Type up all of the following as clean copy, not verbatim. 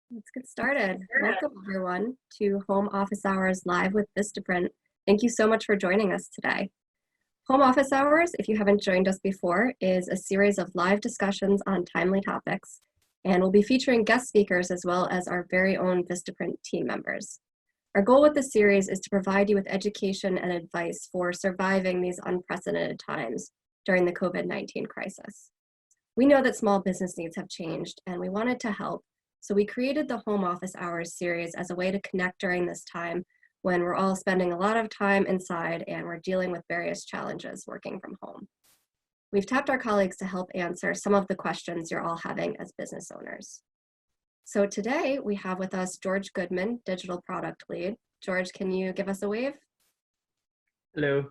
Let's get started. Welcome, everyone, to Home Office Hours Live with Vistaprint. Thank you so much for joining us today. Home Office Hours, if you haven't joined us before, is a series of live discussions on timely topics, and we'll be featuring guest speakers as well as our very own Vistaprint team members. Our goal with this series is to provide you with education and advice for surviving these unprecedented times during the COVID-19 crisis. We know that small business needs have changed, and we wanted to help. So we created the Home Office Hours series as a way to connect during this time when we're all spending a lot of time inside and we're dealing with various challenges working from home. We've tapped our colleagues to help answer some of the questions you're all having as business owners. So today we have with us George Goodman, Digital Product Lead. George, can you give us a wave? Hello.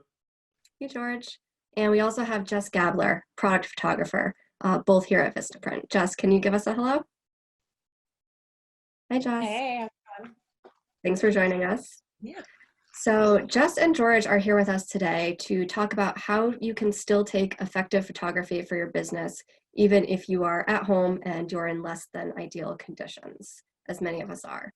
Hey, George. And we also have Jess Gabler, Product Photographer, both here at Vistaprint. Jess, can you give us a hello? Hi, Jess. Hey. Thanks for joining us. Yeah. So Jess and George are here with us today to talk about how you can still take effective photography for your business, even if you are at home and you're in less than ideal conditions, as many of us are.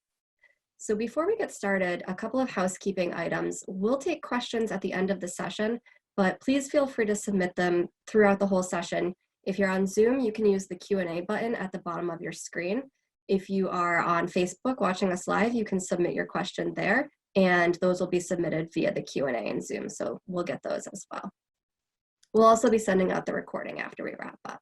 So before we get started, a couple of housekeeping items. We'll take questions at the end of the session, but please feel free to submit them throughout the whole session. If you're on Zoom, you can use the Q&A button at the bottom of your screen. If you are on Facebook watching us live, you can submit your question there, and those will be submitted via the Q&A in Zoom, so we'll get those as well. We'll also be sending out the recording after we wrap up.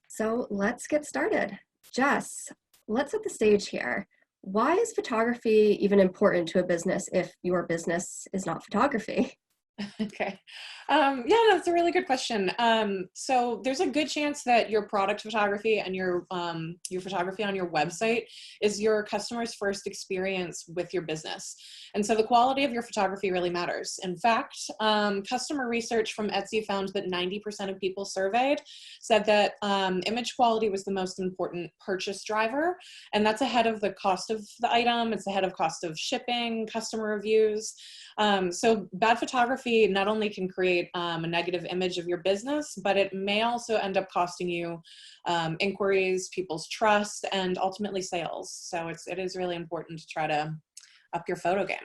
So let's get started. Jess, let's set the stage here. Why is photography even important to a business if your business is not photography? Okay. Yeah, that's a really good question. So there's a good chance that your product photography and your photography on your website is your customer's first experience with your business. And so the quality of your photography really matters. In fact, customer research from Etsy found that 90% of people surveyed said that image quality was the most important purchase driver. And that's ahead of the cost of the item. It's ahead of cost of shipping, customer reviews. So bad photography not only can create a negative image of your business, but it may also end up costing you inquiries, people's trust, and ultimately sales. So it is really important to try to up your photo game.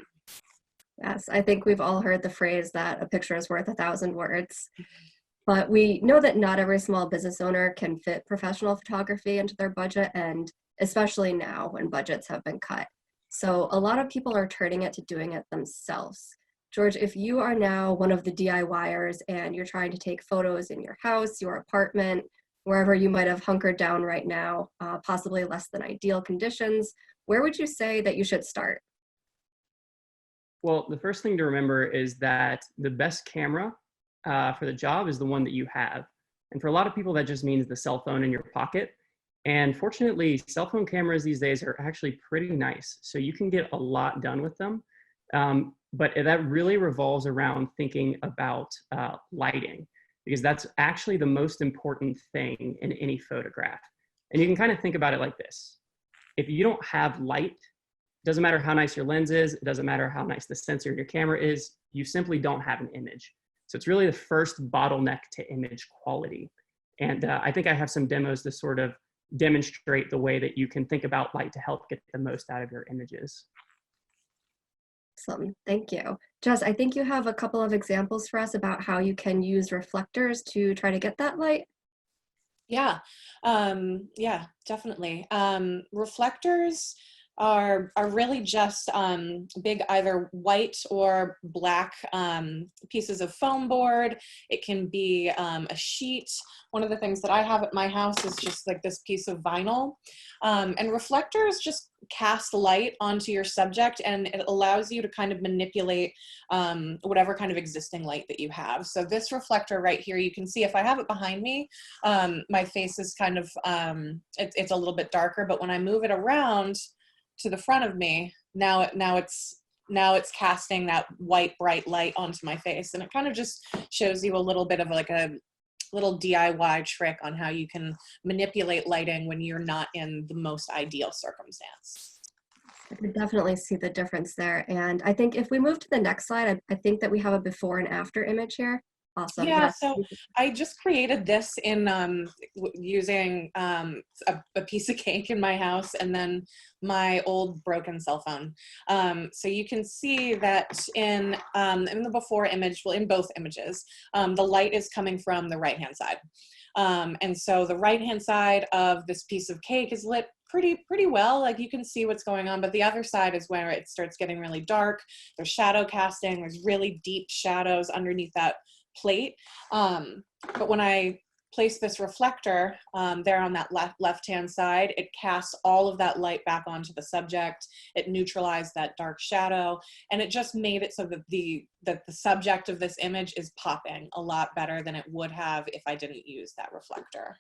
Yes, I think we've all heard the phrase that a picture is worth 1,000 words. But we know that not every small business owner can fit professional photography into their budget, and especially now when budgets have been cut. So a lot of people are turning it to doing it themselves. George, if you are now one of the DIYers and you're trying to take photos in your house, your apartment, wherever you might have hunkered down right now, possibly less than ideal conditions, where would you say that you should start? Well, the first thing to remember is that the best camera for the job is the one that you have. And for a lot of people, that just means the cell phone in your pocket. And fortunately, cell phone cameras these days are actually pretty nice. So you can get a lot done with them. But that really revolves around thinking about lighting, because that's actually the most important thing in any photograph. And you can kind of think about it like this. If you don't have light, it doesn't matter how nice your lens is, it doesn't matter how nice the sensor in your camera is, you simply don't have an image. So it's really the first bottleneck to image quality. And I think I have some demos to sort of demonstrate the way that you can think about light to help get the most out of your images. Awesome, thank you. Jess, I think you have a couple of examples for us about how you can use reflectors to try to get that light. Yeah, yeah, definitely. Reflectors are really just big either white or black pieces of foam board. It can be a sheet. One of the things that I have at my house is just like this piece of vinyl. And reflectors just cast light onto your subject, and it allows you to kind of manipulate whatever kind of existing light that you have. So this reflector right here, you can see if I have it behind me, my face is kind of, it's a little bit darker, but when I move it around to the front of me, now it's casting that white bright light onto my face, and it kind of just shows you a little bit of like a little DIY trick on how you can manipulate lighting when you're not in the most ideal circumstance. I can definitely see the difference there. And I think if we move to the next slide, I think that we have a before and after image here. Awesome. Yeah, Yes. so I just created this in using a piece of cake in my house and then my old broken cell phone. So you can see that in the before image, well, in both images, the light is coming from the right-hand side. And so the right-hand side of this piece of cake is lit pretty well, like you can see what's going on, but the other side is where it starts getting really dark. There's shadow casting, there's really deep shadows underneath that plate. But when I place this reflector there on that left-hand side, it casts all of that light back onto the subject. It neutralized that dark shadow, and it just made it so that the subject of this image is popping a lot better than it would have if I didn't use that reflector.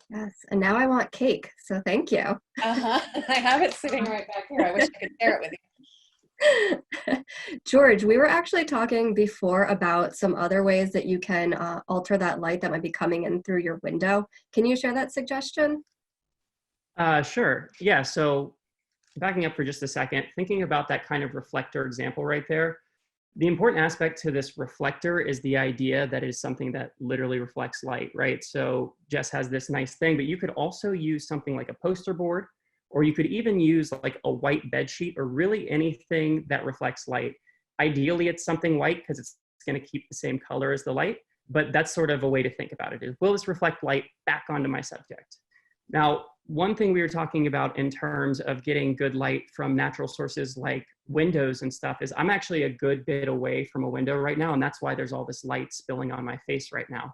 Yes. And now I want cake. So thank you. I have it sitting right back here. I wish I could share it with you. George, we were actually talking before about some other ways that you can alter that light that might be coming in through your window. Can you share that suggestion? Sure. Yeah. So backing up for just a second, thinking about that kind of reflector example right there, the important aspect to this reflector is the idea that it is something that literally reflects light, right? So Jess has this nice thing, but you could also use something like a poster board, or you could even use like a white bed sheet, or really anything that reflects light. Ideally, it's something white because it's going to keep the same color as the light, but that's sort of a way to think about it, is will this reflect light back onto my subject? Now, one thing we were talking about in terms of getting good light from natural sources like windows and stuff is I'm actually a good bit away from a window right now, and that's why there's all this light spilling on my face right now.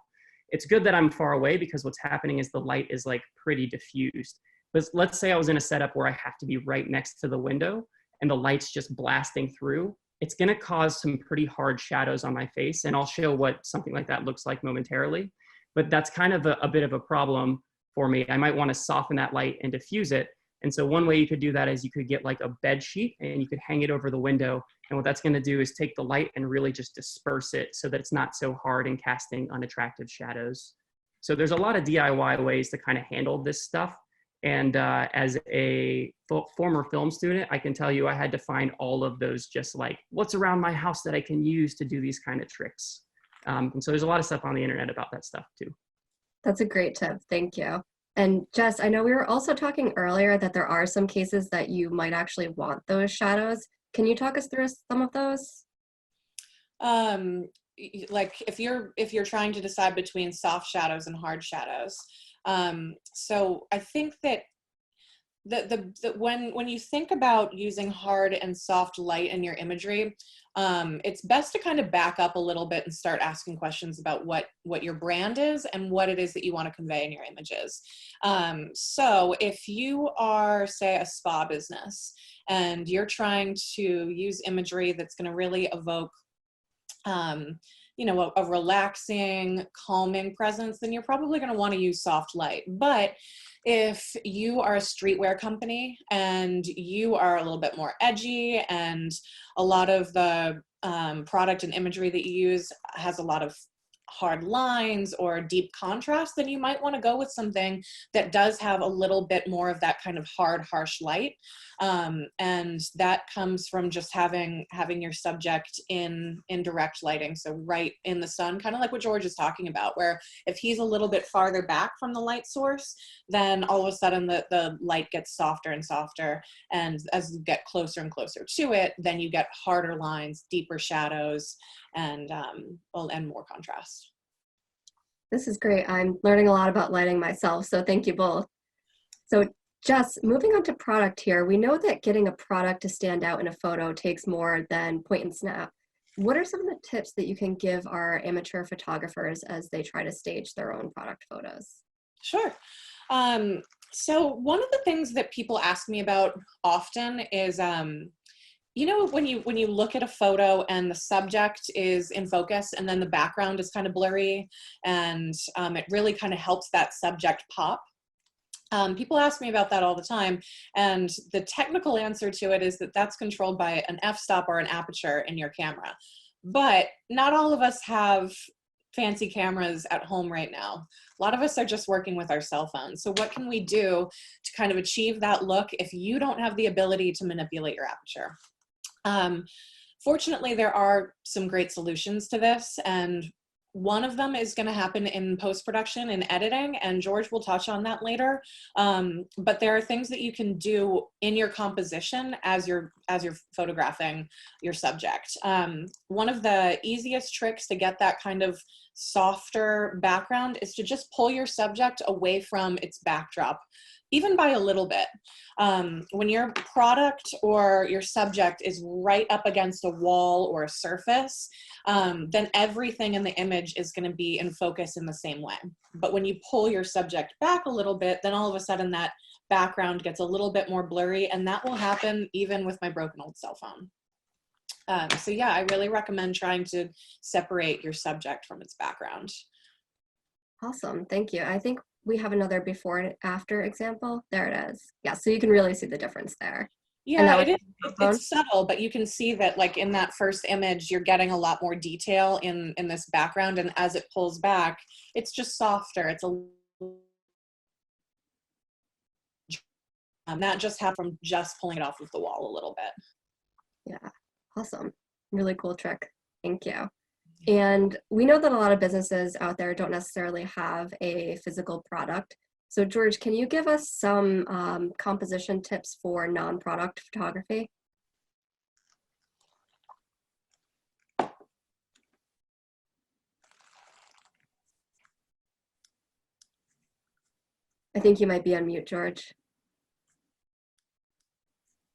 It's good that I'm far away because what's happening is the light is like pretty diffused. But let's say I was in a setup where I have to be right next to the window and the light's just blasting through. It's going to cause some pretty hard shadows on my face, and I'll show what something like that looks like momentarily. But that's kind of a bit of a problem for me. I might want to soften that light and diffuse it. And so one way you could do that is you could get like a bed sheet and you could hang it over the window. And what that's going to do is take the light and really just disperse it so that it's not so hard and casting unattractive shadows. So there's a lot of DIY ways to kind of handle this stuff. And as a former film student, I can tell you I had to find all of those, just like what's around my house that I can use to do these kind of tricks. And so there's a lot of stuff on the internet about that stuff too. That's a great tip. Thank you. And Jess, I know we were also talking earlier that there are some cases that you might actually want those shadows. Can you talk us through some of those? Like if you're trying to decide between soft shadows and hard shadows. So I think that when you think about using hard and soft light in your imagery, it's best to kind of back up a little bit and start asking questions about what your brand is and what it is that you want to convey in your images. So if you are, say, a spa business and you're trying to use imagery that's going to really evoke a relaxing, calming presence, then you're probably going to want to use soft light. But if you are a streetwear company and you are a little bit more edgy and a lot of the product and imagery that you use has a lot of hard lines or deep contrast, then you might want to go with something that does have a little bit more of that kind of hard, harsh light. And that comes from just having your subject in direct lighting. So right in the sun, kind of like what George is talking about, where if he's a little bit farther back from the light source, then all of a sudden the light gets softer and softer. And as you get closer and closer to it, then you get harder lines, deeper shadows, and more contrast. This is great. I'm learning a lot about lighting myself, so thank you both. So Jess, moving on to product here, we know that getting a product to stand out in a photo takes more than point and snap. What are some of the tips that you can give our amateur photographers as they try to stage their own product photos? Sure. So one of the things that people ask me about often is, when you look at a photo and the subject is in focus and then the background is kind of blurry and it really kind of helps that subject pop. People ask me about that all the time, and the technical answer to it is that that's controlled by an f-stop or an aperture in your camera. But not all of us have fancy cameras at home right now. A lot of us are just working with our cell phones. So what can we do to kind of achieve that look if you don't have the ability to manipulate your aperture? Fortunately, there are some great solutions to this, and One of them is going to happen in post-production and editing, and George will touch on that later. But there are things that you can do in your composition as you're photographing your subject. One of the easiest tricks to get that kind of softer background is to just pull your subject away from its backdrop, even by a little bit. When your product or your subject is right up against a wall or a surface, then everything in the image is going to be in focus in the same way. But when you pull your subject back a little bit, then all of a sudden that background gets a little bit more blurry, and that will happen even with my broken old cell phone. So yeah, I really recommend trying to separate your subject from its background. Awesome, thank you. I think we have another before and after example. There it is. Yeah, so you can really see the difference there. Yeah, it's subtle, but you can see that like in that first image, you're getting a lot more detail in this background. And as it pulls back, it's just softer. It's that just happened from just pulling it off of the wall a little bit. Yeah, awesome. Really cool trick. Thank you. And we know that a lot of businesses out there don't necessarily have a physical product. So George, can you give us some composition tips for non-product photography? I think you might be on mute, George.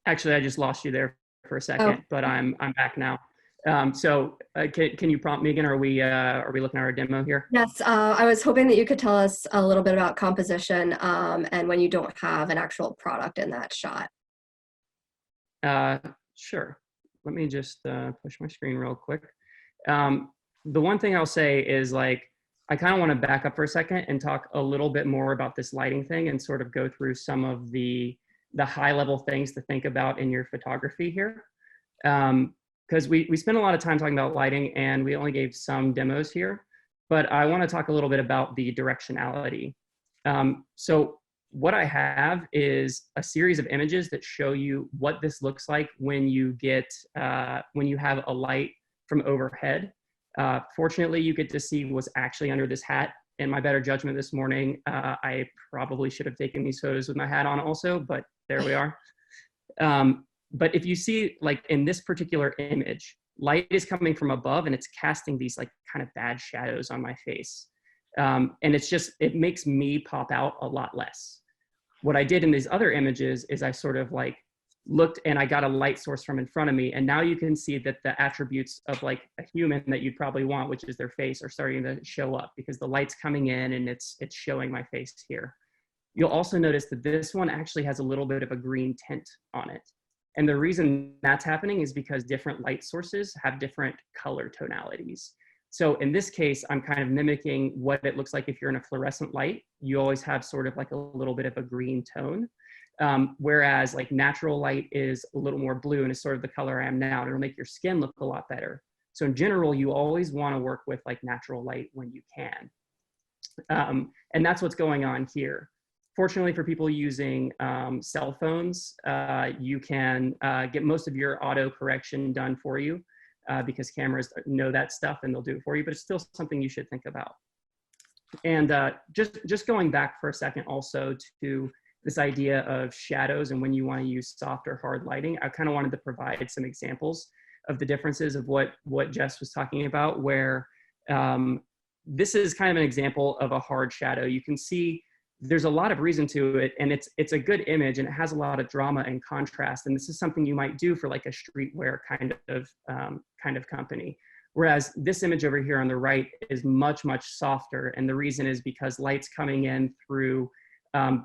Actually, I just lost you there for a second, but I'm back now. Can you prompt me again? Are we looking at our demo here? Yes, I was hoping that you could tell us a little bit about composition and when you don't have an actual product in that shot. Sure. Let me just push my screen real quick. The one thing I'll say is like, I kind of want to back up for a second and talk a little bit more about this lighting thing and sort of go through some of the high level things to think about in your photography here. Because we spent a lot of time talking about lighting and we only gave some demos here, but I want to talk a little bit about the directionality. So what I have is a series of images that show you what this looks like when you have a light from overhead. Fortunately, you get to see what's actually under this hat. In my better judgment this morning, I probably should have taken these photos with my hat on also, but there we are. But if you see, like in this particular image, light is coming from above and it's casting these like kind of bad shadows on my face. And it makes me pop out a lot less. What I did in these other images is I sort of like looked and I got a light source from in front of me. And now you can see that the attributes of like a human that you'd probably want, which is their face, are starting to show up because the light's coming in and it's showing my face here. You'll also notice that this one actually has a little bit of a green tint on it. And the reason that's happening is because different light sources have different color tonalities. So in this case, I'm kind of mimicking what it looks like if you're in a fluorescent light. You always have sort of like a little bit of a green tone. Whereas like natural light is a little more blue and is sort of the color I am now. It'll make your skin look a lot better. So in general, you always want to work with like natural light when you can. And that's what's going on here. Fortunately for people using cell phones, you can get most of your auto correction done for you because cameras know that stuff and they'll do it for you, but it's still something you should think about. And just going back for a second also to this idea of shadows and when you want to use soft or hard lighting, I kind of wanted to provide some examples of the differences of what Jess was talking about, where this is kind of an example of a hard shadow. You can see there's a lot of reason to it, and it's a good image and it has a lot of drama and contrast. And this is something you might do for like a streetwear kind of company. Whereas this image over here on the right is much, much softer. And the reason is because light's coming in through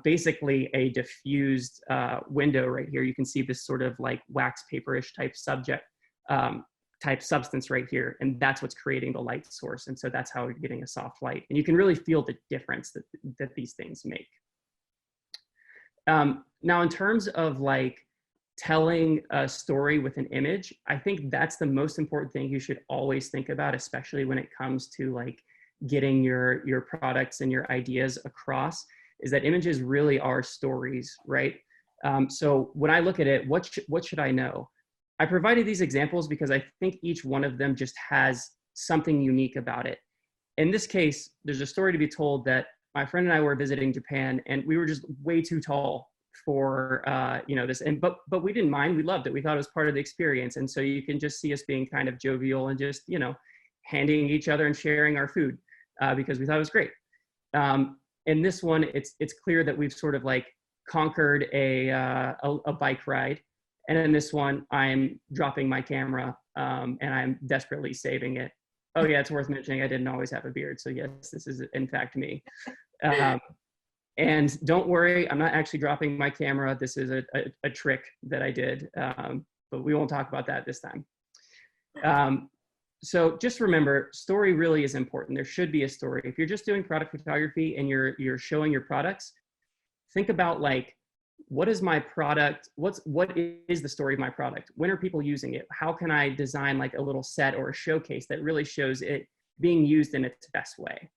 basically a diffused window right here. You can see this sort of like wax paperish type type substance right here. And that's what's creating the light source. And so that's how you're getting a soft light. And you can really feel the difference that these things make. Now, in terms of like telling a story with an image, I think that's the most important thing you should always think about, especially when it comes to like getting your products and your ideas across, is that images really are stories, right? So when I look at it, what should I know? I provided these examples because I think each one of them just has something unique about it. In this case, there's a story to be told that my friend and I were visiting Japan, and we were just way too tall for this, and but we didn't mind. We loved it. We thought it was part of the experience, and so you can just see us being kind of jovial and just handing each other and sharing our food because we thought it was great. In this one, it's clear that we've sort of like conquered a bike ride, and in this one, I'm dropping my camera and I'm desperately saving it. Oh yeah, it's worth mentioning I didn't always have a beard, so yes, this is in fact me. And don't worry, I'm not actually dropping my camera. This is a trick that I did, but we won't talk about that this time. So just remember, story really is important. There should be a story. If you're just doing product photography and you're showing your products, think about like, what is my product? What is the story of my product? When are people using it? How can I design like a little set or a showcase that really shows it being used in its best way?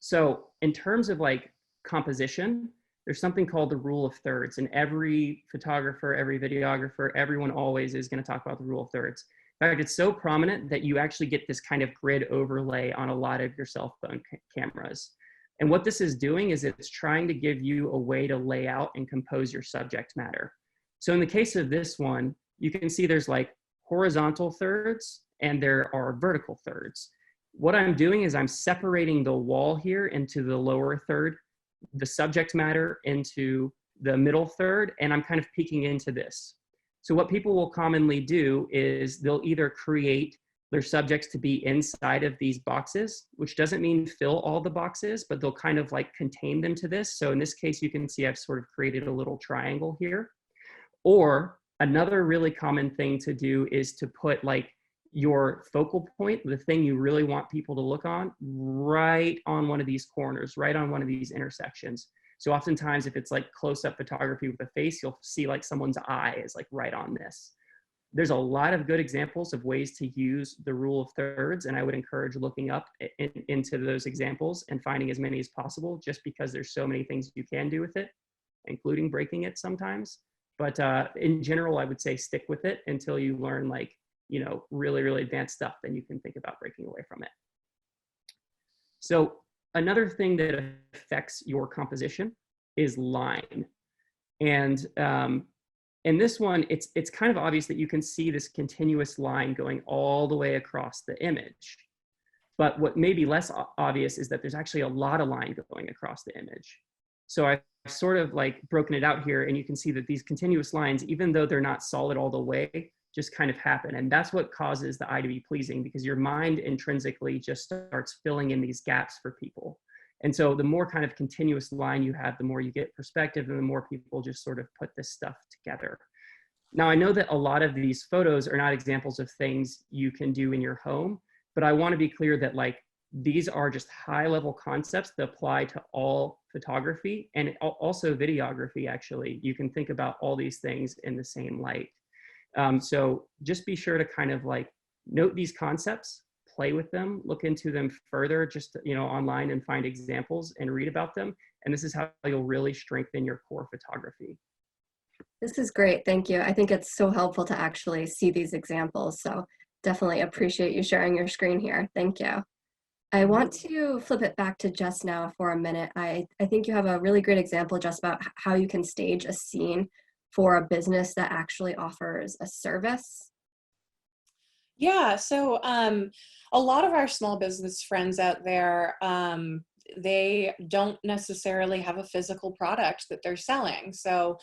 So in terms of like composition, there's something called the rule of thirds, and every photographer, every videographer, everyone always is going to talk about the rule of thirds. In fact, it's so prominent that you actually get this kind of grid overlay on a lot of your cell phone cameras. And what this is doing is it's trying to give you a way to lay out and compose your subject matter. So in the case of this one, you can see there's like horizontal thirds and there are vertical thirds. What I'm doing is I'm separating the wall here into the lower third, the subject matter into the middle third, and I'm kind of peeking into this. So what people will commonly do is they'll either create their subjects to be inside of these boxes, which doesn't mean fill all the boxes, but they'll kind of like contain them to this. So in this case, you can see I've sort of created a little triangle here. Or another really common thing to do is to put like your focal point, the thing you really want people to look on, right on one of these corners, right on one of these intersections. So oftentimes if it's like close-up photography with a face, you'll see like someone's eye is like right on this. There's a lot of good examples of ways to use the rule of thirds, and I would encourage looking up into those examples and finding as many as possible, just because there's so many things you can do with it, including breaking it sometimes. But in general, I would say stick with it until you learn like, really, really advanced stuff, then you can think about breaking away from it. So another thing that affects your composition is line. And in this one, it's kind of obvious that you can see this continuous line going all the way across the image. But what may be less obvious is that there's actually a lot of line going across the image. So I've sort of like broken it out here, and you can see that these continuous lines, even though they're not solid all the way, just kind of happen. And that's what causes the eye to be pleasing, because your mind intrinsically just starts filling in these gaps for people. And so the more kind of continuous line you have, the more you get perspective, and the more people just sort of put this stuff together. Now, I know that a lot of these photos are not examples of things you can do in your home, but I want to be clear that like these are just high level concepts that apply to all photography and also videography. Actually, you can think about all these things in the same light. So just be sure to kind of like note these concepts, play with them, look into them further, just online, and find examples and read about them. And this is how you'll really strengthen your core photography. This is great. Thank you. I think it's so helpful to actually see these examples. So definitely appreciate you sharing your screen here. Thank you. I want to flip it back to Jess now for a minute. I think you have a really great example just about how you can stage a scene for a business that actually offers a service. Yeah, so a lot of our small business friends out there, they don't necessarily have a physical product that they're selling. So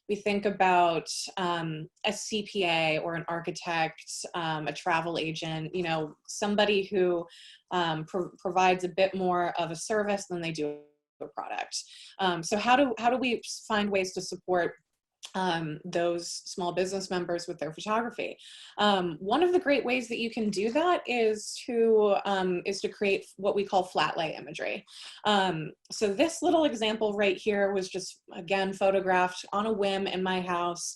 we think about a CPA or an architect, a travel agent, somebody who provides a bit more of a service than they do a product. So how do we find ways to support those small business members with their photography? One of the great ways that you can do that is to create what we call flat lay imagery. So this little example right here was just, again, photographed on a whim in my house.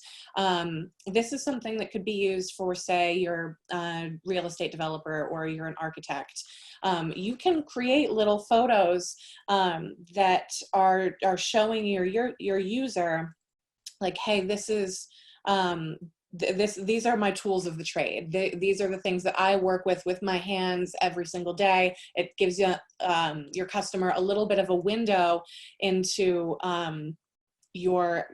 This is something that could be used for, say, you're a real estate developer or you're an architect. You can create little photos that are showing your user like, hey, this is these are my tools of the trade. These are the things that I work with my hands every single day. It gives you your customer a little bit of a window into your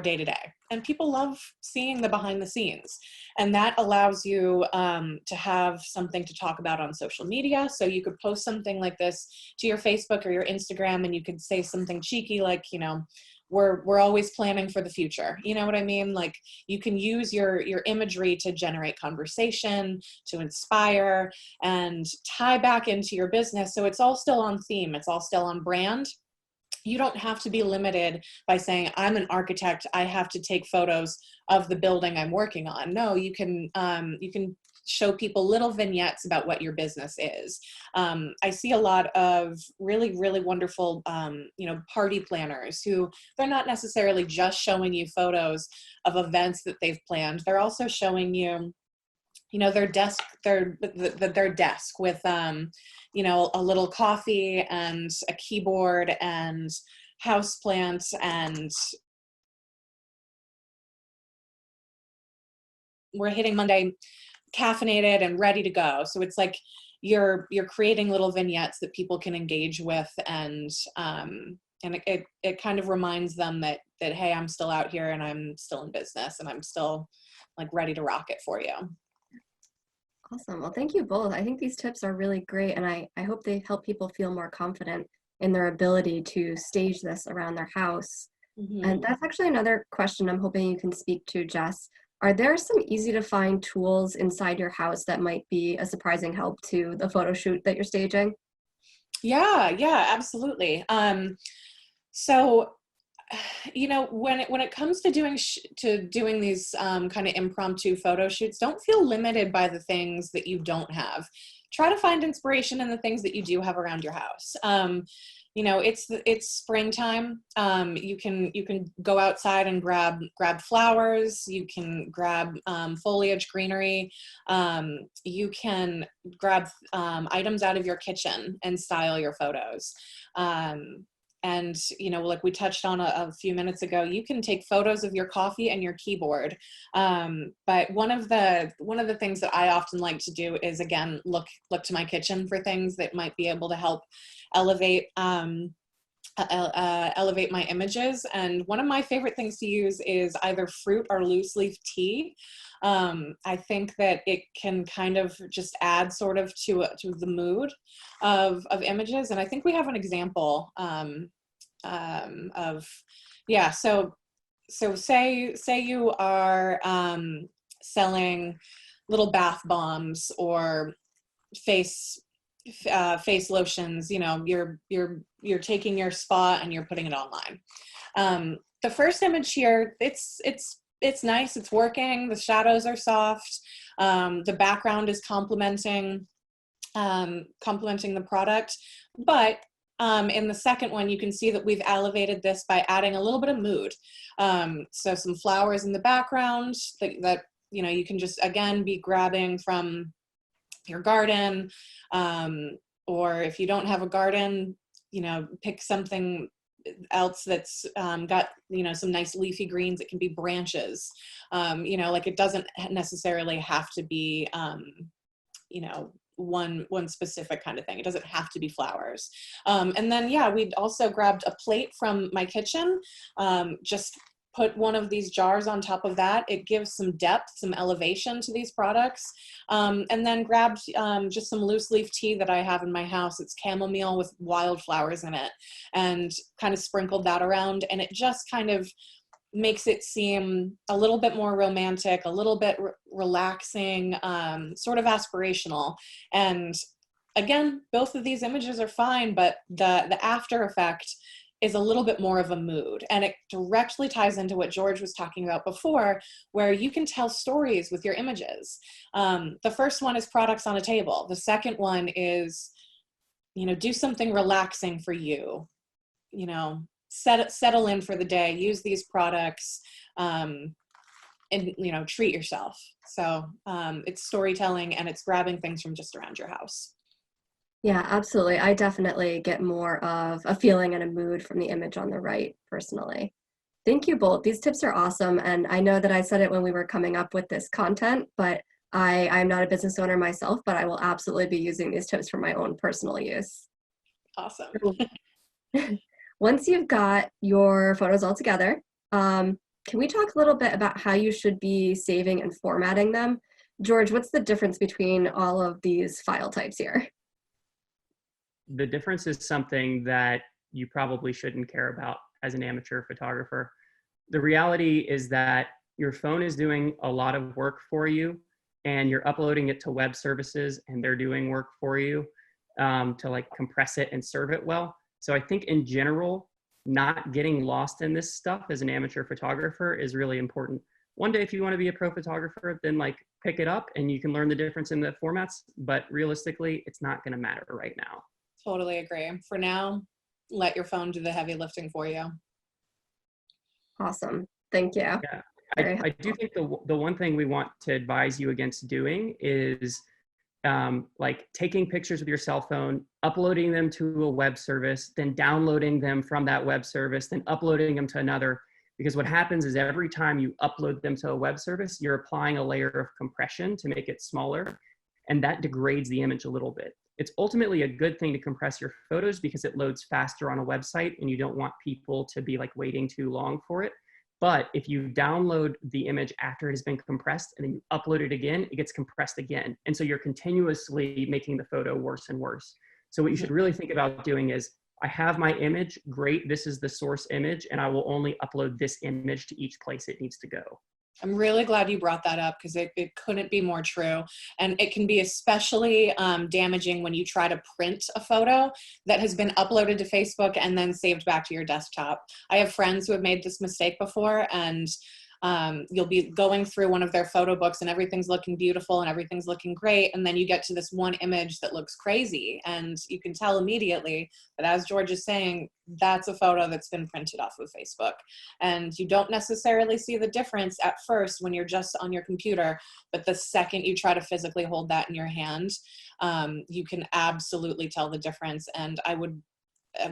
day to day. And people love seeing the behind the scenes. And that allows you to have something to talk about on social media. So you could post something like this to your Facebook or your Instagram, and you could say something cheeky like, you know, we're always planning for the future. You know what I mean? Like, you can use your imagery to generate conversation, to inspire, and tie back into your business. So it's all still on theme. It's all still on brand. You don't have to be limited by saying, I'm an architect, I have to take photos of the building I'm working on. No, you can show people little vignettes about what your business is. I see a lot of really, really wonderful, you know, party planners who, they're not necessarily just showing you photos of events that they've planned. They're also showing you, you know, their desk, their desk with, you know, a little coffee and a keyboard and houseplants, and we're hitting Monday caffeinated and ready to go. So it's like you're creating little vignettes that people can engage with, and it kind of reminds them that hey, I'm still out here and I'm still in business and I'm still like ready to rock it for you. Awesome. Well, thank you both. I think these tips are really great, and I hope they help people feel more confident in their ability to stage this around their house. Mm-hmm. And that's actually another question I'm hoping you can speak to, Jess. Are there some easy to find tools inside your house that might be a surprising help to the photo shoot that you're staging? Yeah, absolutely. So, you know, when it comes to doing these kind of impromptu photo shoots, don't feel limited by the things that you don't have. Try to find inspiration in the things that you do have around your house. You know, it's springtime. You can go outside and grab flowers. You can grab foliage, greenery. You can grab items out of your kitchen and style your photos. And, you know, like we touched on a few minutes ago, you can take photos of your coffee and your keyboard. But one of the things that I often like to do is, again, look to my kitchen for things that might be able to help elevate elevate my images. And one of my favorite things to use is either fruit or loose leaf tea. I think that it can kind of just add sort of to the mood of images. And I think we have an example of, yeah. So say you are selling little bath bombs or face lotions. You know, you're taking your spa and you're putting it online. The first image here, it's nice, it's working, the shadows are soft, the background is complementing the product. But in the second one, you can see that we've elevated this by adding a little bit of mood. So some flowers in the background that you know, you can just, again, be grabbing from your garden, or if you don't have a garden, you know, pick something else that's got, you know, some nice leafy greens. It can be branches. You know, like, it doesn't necessarily have to be you know, one specific kind of thing. It doesn't have to be flowers. And then, yeah, we'd also grabbed a plate from my kitchen, just put one of these jars on top of that. It gives some depth, some elevation to these products. And then grabbed just some loose leaf tea that I have in my house. It's chamomile with wildflowers in it, and kind of sprinkled that around. And it just kind of makes it seem a little bit more romantic, a little bit relaxing, sort of aspirational. And again, both of these images are fine, but the after effect is a little bit more of a mood. And it directly ties into what George was talking about before, where you can tell stories with your images. The first one is products on a table. The second one is, you know, do something relaxing for you, you know, settle in for the day, use these products, and, you know, treat yourself. So it's storytelling, and it's grabbing things from just around your house. Yeah, absolutely. I definitely get more of a feeling and a mood from the image on the right, personally. Thank you both. These tips are awesome. And I know that I said it when we were coming up with this content, but I'm not a business owner myself, but I will absolutely be using these tips for my own personal use. Awesome. Once you've got your photos all together, can we talk a little bit about how you should be saving and formatting them? George, what's the difference between all of these file types here? The difference is something that you probably shouldn't care about as an amateur photographer. The reality is that your phone is doing a lot of work for you, and you're uploading it to web services and they're doing work for you to like compress it and serve it well. So I think in general, not getting lost in this stuff as an amateur photographer is really important. One day, if you want to be a pro photographer, then like pick it up and you can learn the difference in the formats, but realistically, it's not going to matter right now. Totally agree. For now, let your phone do the heavy lifting for you. Awesome. Thank you. Yeah, I do think the one thing we want to advise you against doing is like taking pictures with your cell phone, uploading them to a web service, then downloading them from that web service, then uploading them to another. Because what happens is every time you upload them to a web service, you're applying a layer of compression to make it smaller, and that degrades the image a little bit. It's ultimately a good thing to compress your photos because it loads faster on a website and you don't want people to be like waiting too long for it. But if you download the image after it has been compressed and then you upload it again, it gets compressed again. And so you're continuously making the photo worse and worse. So what you should really think about doing is, I have my image, great, this is the source image, and I will only upload this image to each place it needs to go. I'm really glad you brought that up because it couldn't be more true. And it can be especially damaging when you try to print a photo that has been uploaded to Facebook and then saved back to your desktop. I have friends who have made this mistake before, and you'll be going through one of their photo books and everything's looking beautiful and everything's looking great. And then you get to this one image that looks crazy. And you can tell immediately that, as George is saying, that's a photo that's been printed off of Facebook. And you don't necessarily see the difference at first when you're just on your computer. But the second you try to physically hold that in your hand, you can absolutely tell the difference. And I would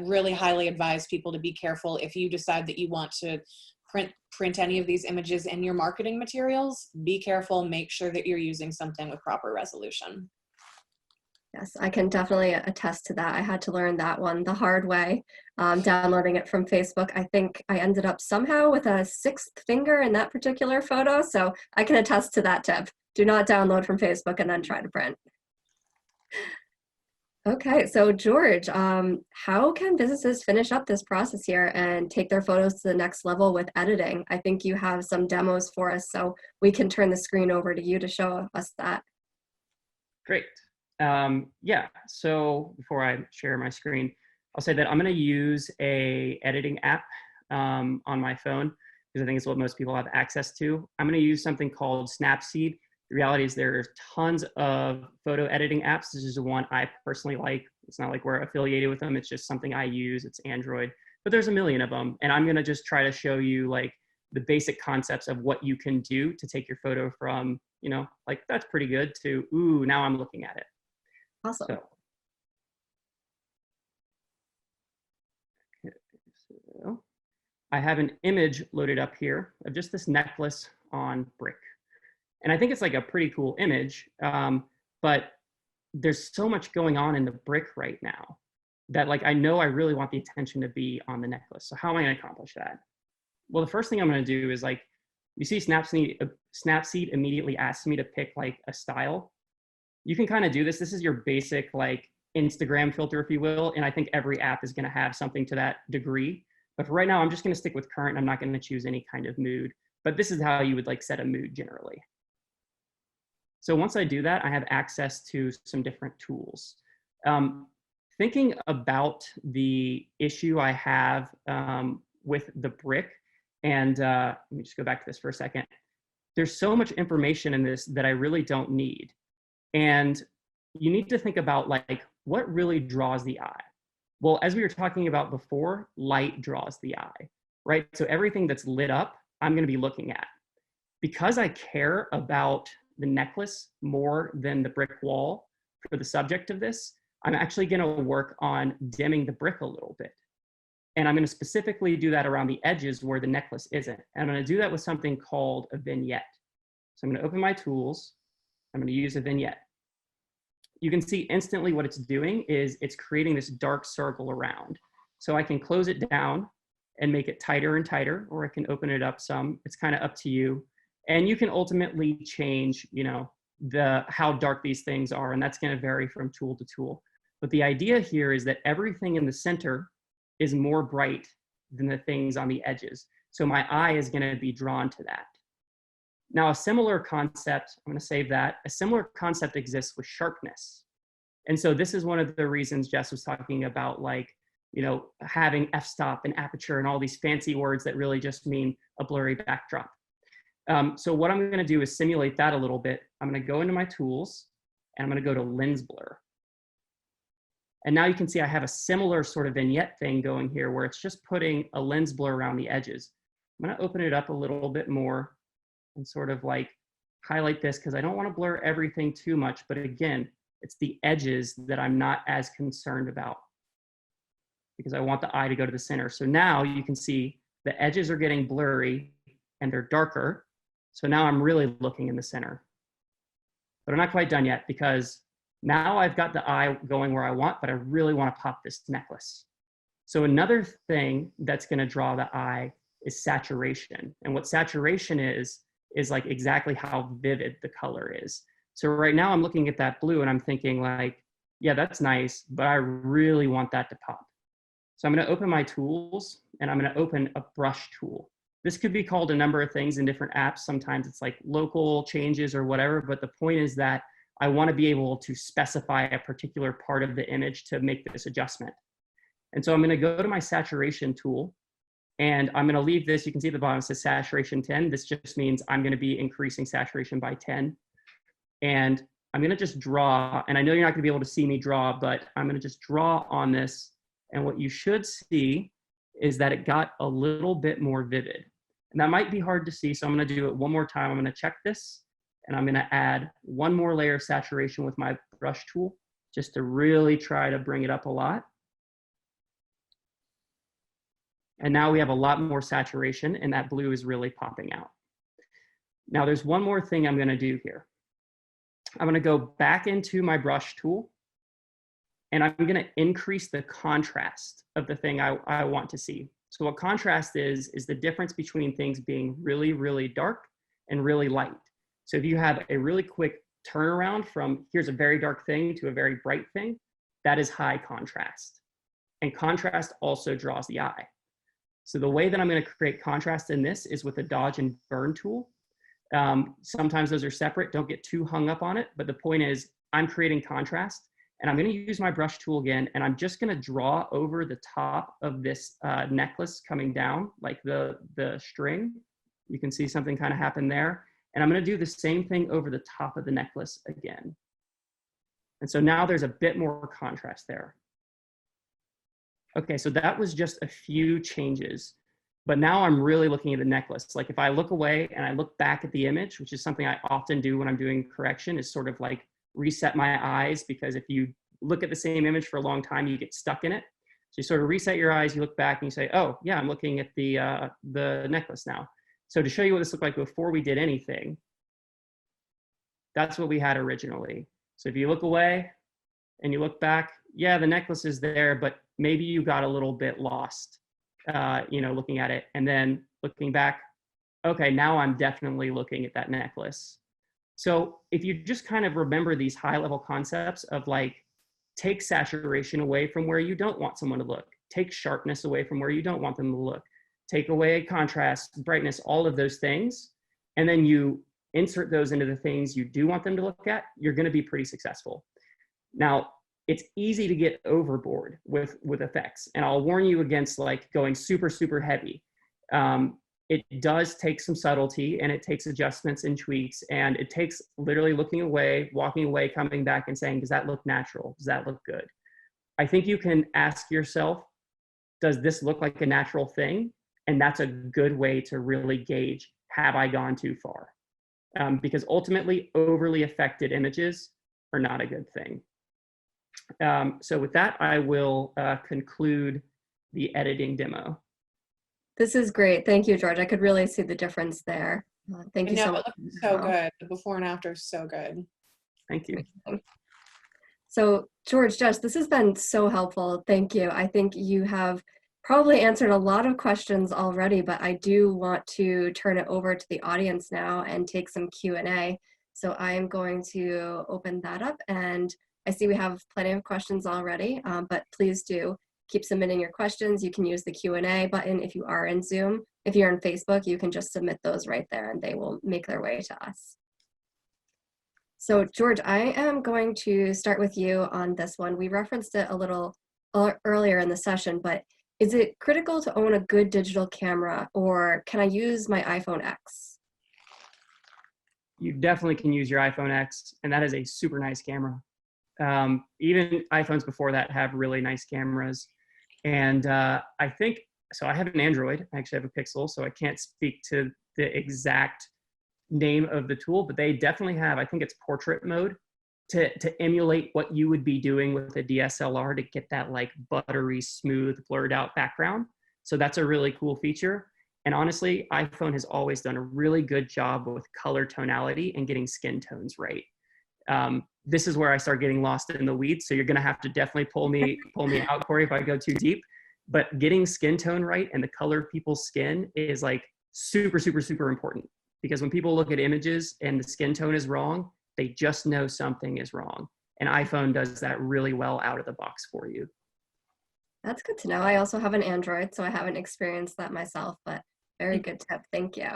really highly advise people to be careful if you decide that you want to print any of these images in your marketing materials. Be careful, make sure that you're using something with proper resolution. Yes, I can definitely attest to that. I had to learn that one the hard way, downloading it from Facebook. I think I ended up somehow with a sixth finger in that particular photo, so I can attest to that tip. Do not download from Facebook and then try to print. Okay, so George, how can businesses finish up this process here and take their photos to the next level with editing? I think you have some demos for us, so we can turn the screen over to you to show us that. Great. Yeah, so before I share my screen, I'll say that I'm going to use a editing app on my phone because I think it's what most people have access to. I'm going to use something called Snapseed. The reality is there's tons of photo editing apps. This is the one I personally like. It's not like we're affiliated with them. It's just something I use. It's Android, but there's a million of them. And I'm going to just try to show you like the basic concepts of what you can do to take your photo from, you know, like that's pretty good to, ooh, now I'm looking at it. Awesome. So I have an image loaded up here of just this necklace on brick. And I think it's like a pretty cool image, but there's so much going on in the brick right now that like I know I really want the attention to be on the necklace. So how am I going to accomplish that? Well, the first thing I'm going to do is like, you see Snapseed immediately asks me to pick like a style. You can kind of do this. This is your basic like Instagram filter, if you will. And I think every app is going to have something to that degree. But for right now, I'm just going to stick with current. I'm not going to choose any kind of mood. But this is how you would like set a mood generally. So once I do that, I have access to some different tools. Thinking about the issue I have with the brick, and let me just go back to this for a second. There's so much information in this that I really don't need. And you need to think about like, what really draws the eye? Well, as we were talking about before, light draws the eye, right? So everything that's lit up, I'm going to be looking at. Because I care about the necklace more than the brick wall for the subject of this, I'm actually going to work on dimming the brick a little bit. And I'm going to specifically do that around the edges where the necklace isn't. And I'm going to do that with something called a vignette. So I'm going to open my tools. I'm going to use a vignette. You can see instantly what it's doing is it's creating this dark circle around. So I can close it down and make it tighter and tighter, or I can open it up some. It's kind of up to you. And you can ultimately change, how dark these things are, and that's going to vary from tool to tool. But the idea here is that everything in the center is more bright than the things on the edges. So my eye is going to be drawn to that. Now, a similar concept, I'm going to save that, a similar concept exists with sharpness. And so this is one of the reasons Jess was talking about, like, having f-stop and aperture and all these fancy words that really just mean a blurry backdrop. So what I'm going to do is simulate that a little bit. I'm going to go into my tools and I'm going to go to lens blur. And now you can see I have a similar sort of vignette thing going here where it's just putting a lens blur around the edges. I'm going to open it up a little bit more and sort of like highlight this because I don't want to blur everything too much. But again, it's the edges that I'm not as concerned about because I want the eye to go to the center. So now you can see the edges are getting blurry and they're darker. So now I'm really looking in the center. But I'm not quite done yet because now I've got the eye going where I want, but I really want to pop this necklace. So another thing that's going to draw the eye is saturation. And what saturation is like exactly how vivid the color is. So right now I'm looking at that blue and I'm thinking like, yeah, that's nice, but I really want that to pop. So I'm going to open my tools and I'm going to open a brush tool. This could be called a number of things in different apps. Sometimes it's like local changes or whatever, but the point is that I want to be able to specify a particular part of the image to make this adjustment. And so I'm going to go to my saturation tool and I'm going to leave this. You can see at the bottom it says saturation 10. This just means I'm going to be increasing saturation by 10. And I'm going to just draw, and I know you're not going to be able to see me draw, but I'm going to just draw on this. And what you should see is that it got a little bit more vivid. And that might be hard to see, so I'm going to do it one more time. I'm going to check this. And I'm going to add one more layer of saturation with my brush tool just to really try to bring it up a lot. And now we have a lot more saturation and that blue is really popping out. Now there's one more thing I'm going to do here. I'm going to go back into my brush tool and I'm going to increase the contrast of the thing I want to see. So what contrast is the difference between things being really, really dark and really light. So if you have a really quick turnaround from here's a very dark thing to a very bright thing, that is high contrast. And contrast also draws the eye. So the way that I'm going to create contrast in this is with the dodge and burn tool. Sometimes those are separate, don't get too hung up on it, but the point is I'm creating contrast and I'm going to use my brush tool again and I'm just going to draw over the top of this necklace coming down, like the string. You can see something kind of happen there. And I'm going to do the same thing over the top of the necklace again. And so now there's a bit more contrast there. Okay, so that was just a few changes, but now I'm really looking at the necklace. Like if I look away and I look back at the image, which is something I often do when I'm doing correction, is sort of like reset my eyes, because if you look at the same image for a long time, you get stuck in it. So you sort of reset your eyes, you look back and you say, oh yeah, I'm looking at the necklace now. So to show you what this looked like before we did anything, that's what we had originally. So if you look away and you look back, yeah, the necklace is there, but maybe you got a little bit lost, looking at it. And then looking back, okay, now I'm definitely looking at that necklace. So if you just kind of remember these high level concepts of like, take saturation away from where you don't want someone to look, take sharpness away from where you don't want them to look, take away contrast, brightness, all of those things, and then you insert those into the things you do want them to look at, you're going to be pretty successful. Now, it's easy to get overboard with effects, and I'll warn you against like going super, super heavy. It does take some subtlety, and it takes adjustments and tweaks, and it takes literally looking away, walking away, coming back and saying, does that look natural? Does that look good? I think you can ask yourself, does this look like a natural thing? And that's a good way to really gauge, have I gone too far? Because ultimately, overly affected images are not a good thing. So with that, I will conclude the editing demo. This is great. Thank you, George. I could really see the difference there. Thank you so No, much. it looks so good. The before and after is so good. Thank you. So George, Jess, this has been so helpful. Thank you. I think you have probably answered a lot of questions already, but I do want to turn it over to the audience now and take some Q&A. So I am going to open that up, and I see we have plenty of questions already, but please do keep submitting your questions. You can use the Q&A button if you are in Zoom. If you're on Facebook, you can just submit those right there and they will make their way to us. So George, I am going to start with you on this one. We referenced it a little earlier in the session, but is it critical to own a good digital camera, or can I use my iPhone X? You definitely can use your iPhone X, and that is a super nice camera. Even iPhones before that have really nice cameras. And I think, so I have an Android, I actually have a Pixel, so I can't speak to the exact name of the tool, but they definitely have, I think it's portrait mode, to emulate what you would be doing with a DSLR to get that like buttery, smooth, blurred out background. So that's a really cool feature. And honestly, iPhone has always done a really good job with color tonality and getting skin tones right. This is where I start getting lost in the weeds. So you're going to have to definitely pull me out, Corey, if I go too deep. But getting skin tone right and the color of people's skin is like super, super, super important. Because when people look at images and the skin tone is wrong, they just know something is wrong. And iPhone does that really well out of the box for you. That's good to know. I also have an Android, so I haven't experienced that myself, but very good tip. Thank you.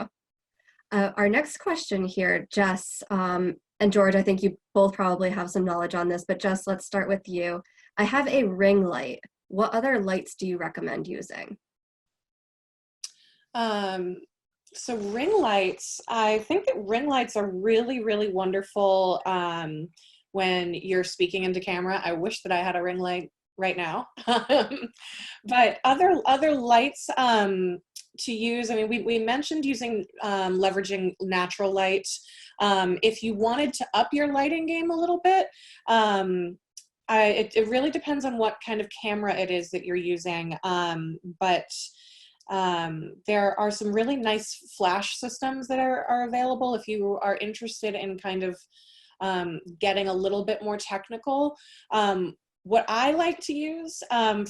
Our next question here, Jess, and George, I think you both probably have some knowledge on this, but Jess, let's start with you. I have a ring light. What other lights do you recommend using? So ring lights, I think that ring lights are really, really wonderful when you're speaking into camera. I wish that I had a ring light right now. But other lights to use, I mean, we mentioned using leveraging natural light. If you wanted to up your lighting game a little bit, it really depends on what kind of camera it is that you're using. But there are some really nice flash systems that are available if you are interested in kind of getting a little bit more technical. What I like to use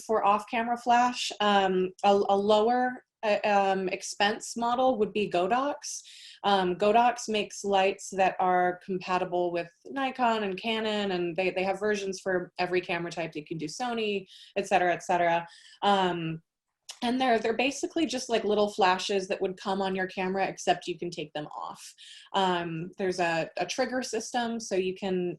for off-camera flash, a lower expense model would be Godox. Godox makes lights that are compatible with Nikon and Canon, and they have versions for every camera type. You can do Sony, et cetera, et cetera. And they're basically just like little flashes that would come on your camera, except you can take them off. There's a trigger system, so you can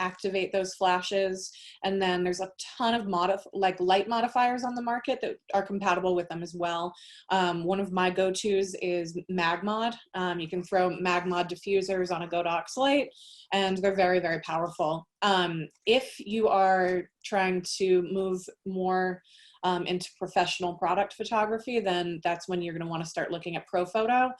activate those flashes. And then there's a ton of light modifiers on the market that are compatible with them as well. One of my go-tos is MagMod. You can throw MagMod diffusers on a Godox light, and they're very, very powerful. If you are trying to move more into professional product photography, then that's when you're going to want to start looking at ProPhoto.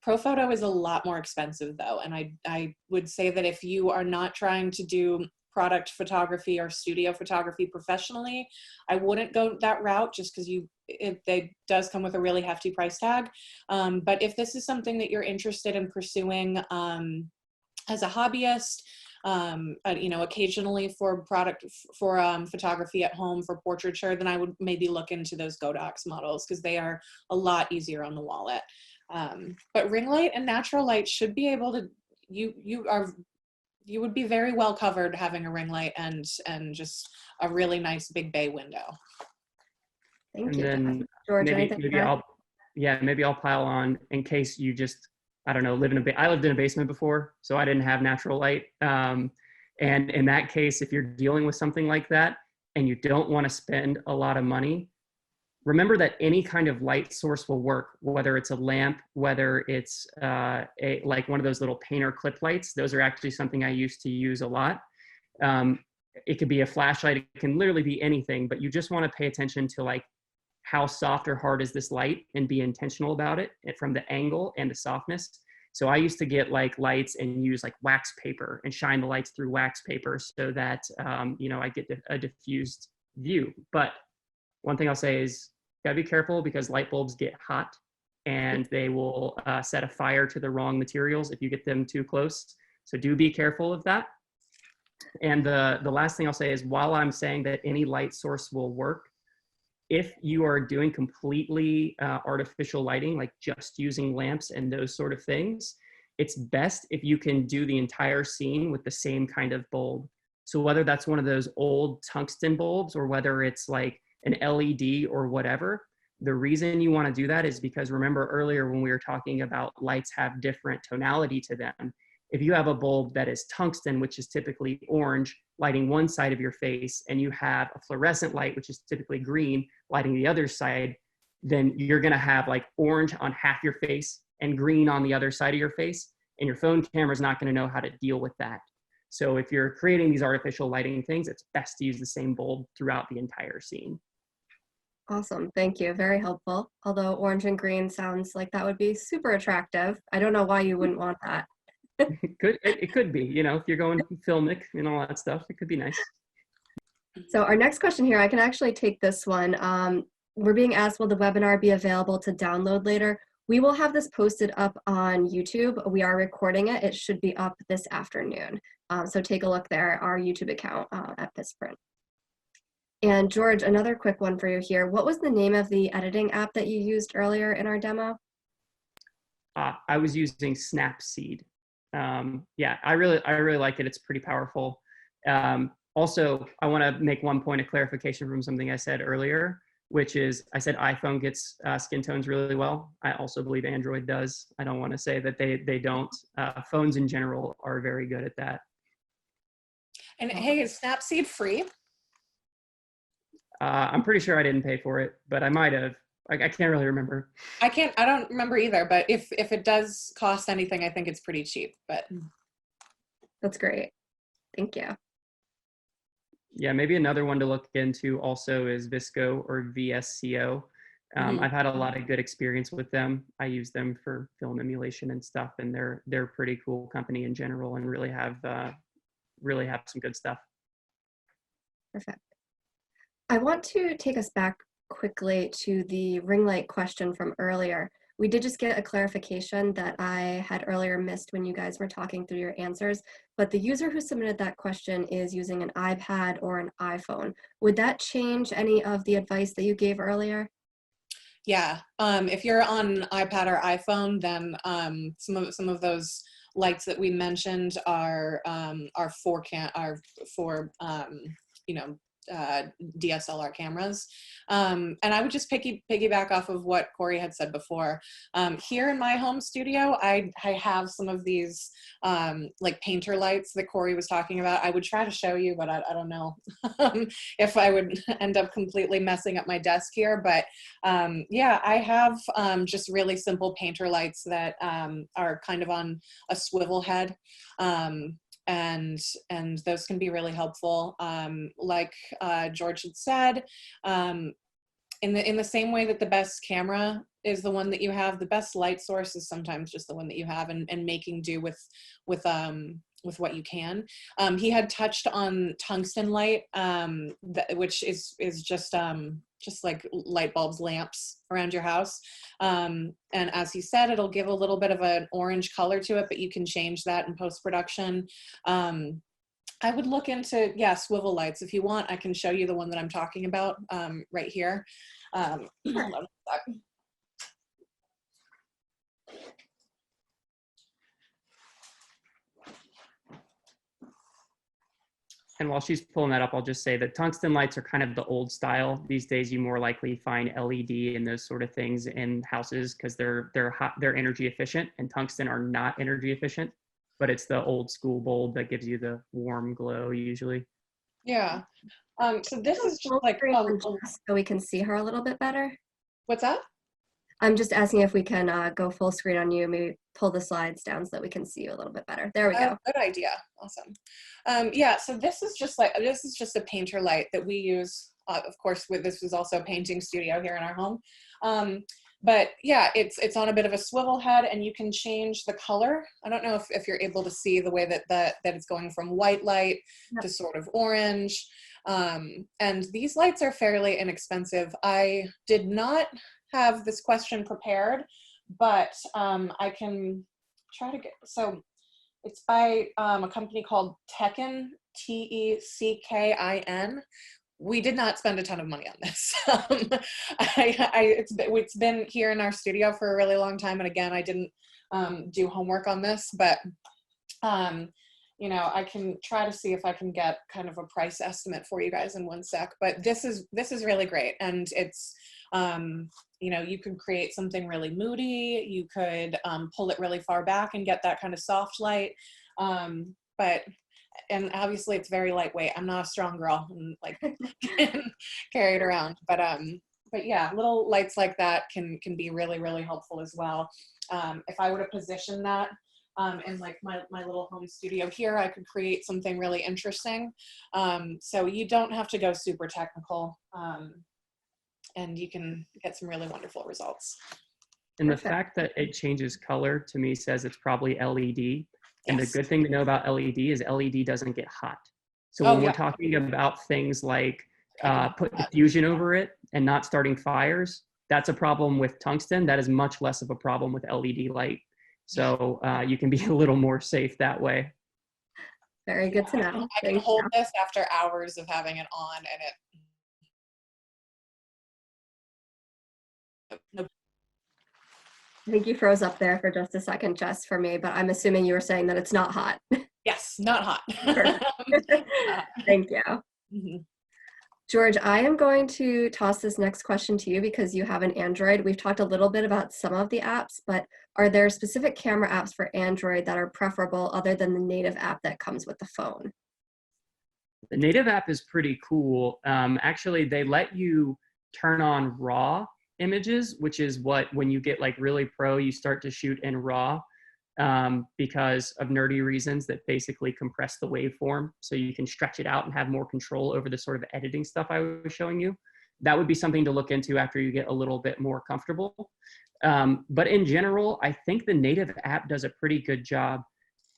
ProPhoto is a lot more expensive though, and I would say that if you are not trying to do product photography or studio photography professionally, I wouldn't go that route, just because it does come with a really hefty price tag. But if this is something that you're interested in pursuing as a hobbyist, you know, occasionally for photography at home for portraiture, then I would maybe look into those Godox models, because they are a lot easier on the wallet. But ring light and natural light should be able to, you would be very well covered having a ring light and just a really nice big bay window. Thank you. And then George, maybe I'll pile on in case you just, I don't know, I lived in a basement before, so I didn't have natural light. And in that case, if you're dealing with something like that and you don't want to spend a lot of money, remember that any kind of light source will work, whether it's a lamp, whether it's like one of those little painter clip lights. Those are actually something I used to use a lot. It could be a flashlight, it can literally be anything, but you just want to pay attention to like how soft or hard is this light and be intentional about it from the angle and the softness. So I used to get like lights and use like wax paper and shine the lights through wax paper so that, you know, I get a diffused view. But one thing I'll say is gotta be careful because light bulbs get hot and they will set a fire to the wrong materials if you get them too close. So do be careful of that. And the last thing I'll say is, while I'm saying that any light source will work, if you are doing completely artificial lighting, like just using lamps and those sort of things, it's best if you can do the entire scene with the same kind of bulb. So whether that's one of those old tungsten bulbs or whether it's like an LED or whatever, the reason you want to do that is because, remember earlier when we were talking about lights have different tonality to them. If you have a bulb that is tungsten, which is typically orange, lighting one side of your face, and you have a fluorescent light, which is typically green, lighting the other side, then you're going to have like orange on half your face and green on the other side of your face. And your phone camera is not going to know how to deal with that. So if you're creating these artificial lighting things, it's best to use the same bulb throughout the entire scene. Awesome, thank you, very helpful. Although orange and green sounds like that would be super attractive. I don't know why you wouldn't want that. It could be, you know, if you're going filmic and all that stuff, it could be nice. So our next question here, I can actually take this one. We're being asked, will the webinar be available to download later? We will have this posted up on YouTube. We are recording it. It should be up this afternoon. So take a look there, our YouTube account at Vistaprint. And George, another quick one for you here. What was the name of the editing app that you used earlier in our demo? I was using Snapseed. Yeah, I really like it. It's pretty powerful. Also, I want to make one point of clarification from something I said earlier, which is I said iPhone gets skin tones really well. I also believe Android does. I don't want to say that they don't. Phones in general are very good at that. And hey, is Snapseed free? I'm pretty sure I didn't pay for it, but I might have. I can't really remember. I don't remember either, but if it does cost anything, I think it's pretty cheap, but. That's great. Thank you. Yeah, maybe another one to look into also is Visco or VSCO. I've had a lot of good experience with them. I use them for film emulation and stuff, and they're a pretty cool company in general and really have some good stuff. Perfect. I want to take us back quickly to the ring light question from earlier. We did just get a clarification that I had earlier missed when you guys were talking through your answers, but the user who submitted that question is using an iPad or an iPhone. Would that change any of the advice that you gave earlier? Yeah, if you're on iPad or iPhone, then some of those lights that we mentioned are for you know, DSLR cameras. And I would just piggyback off of what Corey had said before. Here in my home studio, I have some of these like painter lights that Corey was talking about. I would try to show you, but I don't know if I would end up completely messing up my desk here. But yeah, I have just really simple painter lights that are kind of on a swivel head. And those can be really helpful. Like George had said, in the same way that the best camera is the one that you have, the best light source is sometimes just the one that you have, and making do with what you can. He had touched on tungsten light, which is just like light bulbs, lamps around your house. And as he said, it'll give a little bit of an orange color to it, but you can change that in post-production. I would look into, yeah, swivel lights. If you want, I can show you the one that I'm talking about right here. Hold on a sec. And while she's pulling that up, I'll just say that tungsten lights are kind of the old style. These days, you more likely find LED and those sort of things in houses because they're energy efficient, and tungsten are not energy efficient. But it's the old school bulb that gives you the warm glow usually. Yeah. So this is just like so we can see her a little bit better. What's that? I'm just asking if we can go full screen on you, maybe pull the slides down so that we can see you a little bit better. There we go. Good idea. Awesome. Yeah, so this is just a painter light that we use. Of course, this is also a painting studio here in our home. But yeah, it's on a bit of a swivel head, and you can change the color. I don't know if you're able to see the way that it's going from white light to sort of orange. And these lights are fairly inexpensive. I did not have this question prepared, but I can try to get, so it's by a company called Teckin, Teckin. We did not spend a ton of money on this. It's been here in our studio for a really long time. And again, I didn't do homework on this, but you know, I can try to see if I can get kind of a price estimate for you guys in one sec, but this is really great. And it's, you know, you could create something really moody. You could pull it really far back and get that kind of soft light. And obviously it's very lightweight. I'm not a strong girl and like can carry it around, but yeah, little lights like that can be really, really helpful as well. If I were to position that in like my little home studio here, I could create something really interesting. So you don't have to go super technical, and you can get some really wonderful results. And the fact that it changes color to me says it's probably LED. And Yes. the good thing to know about LED is LED doesn't get hot. So when we're talking about things like put diffusion over it and not starting fires, that's a problem with tungsten. That is much less of a problem with LED light. So you can be a little more safe that way. Very good to know. I can hold this after hours of having it on, and I think you froze up there for just a second, Jess, for me, but I'm assuming you were saying that it's not hot. yes, not hot. Thank you. Mm-hmm. George, I am going to toss this next question to you because you have an Android. We've talked a little bit about some of the apps, but are there specific camera apps for Android that are preferable other than the native app that comes with the phone? The native app is pretty cool. Actually, they let you turn on RAW images, which is what, when you get like really pro, you start to shoot in RAW because of nerdy reasons that basically compress the waveform so you can stretch it out and have more control over the sort of editing stuff I was showing you. That would be something to look into after you get a little bit more comfortable. But in general, I think the native app does a pretty good job.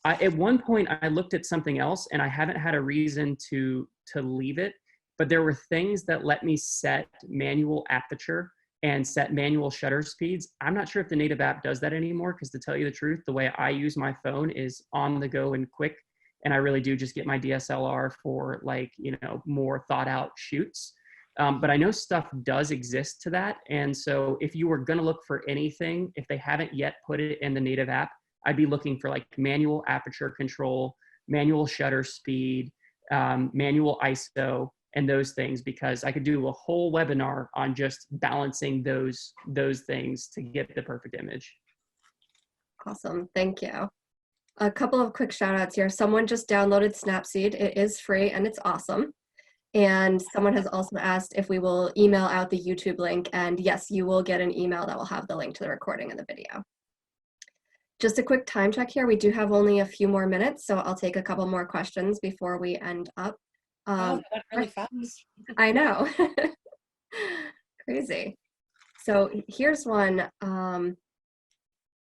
At one point, I looked at something else and I haven't had a reason to leave it, but there were things that let me set manual aperture and set manual shutter speeds. I'm not sure if the native app does that anymore, because to tell you the truth, the way I use my phone is on the go and quick. And I really do just get my DSLR for like, you know, more thought out shoots. But I know stuff does exist to that. And so if you were gonna look for anything, if they haven't yet put it in the native app, I'd be looking for like manual aperture control, manual shutter speed, manual ISO, and those things, because I could do a whole webinar on just balancing those things to get the perfect image. Awesome, thank you. A couple of quick shout outs here. Someone just downloaded Snapseed. It is free and it's awesome. And someone has also asked if we will email out the YouTube link, and yes, you will get an email that will have the link to the recording of the video. Just a quick time check here. We do have only a few more minutes, so I'll take a couple more questions before we end up. Oh, that really fast. I know. Crazy. So here's one.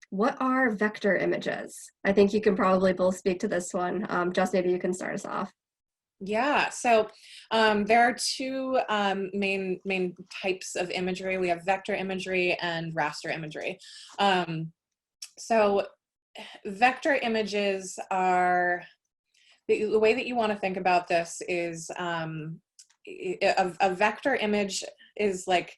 What are vector images? I think you can probably both speak to this one. Just maybe you can start us off. Yeah, so there are two main types of imagery. We have vector imagery and raster imagery. So vector images are, the way that you want to think about this is a vector image is like,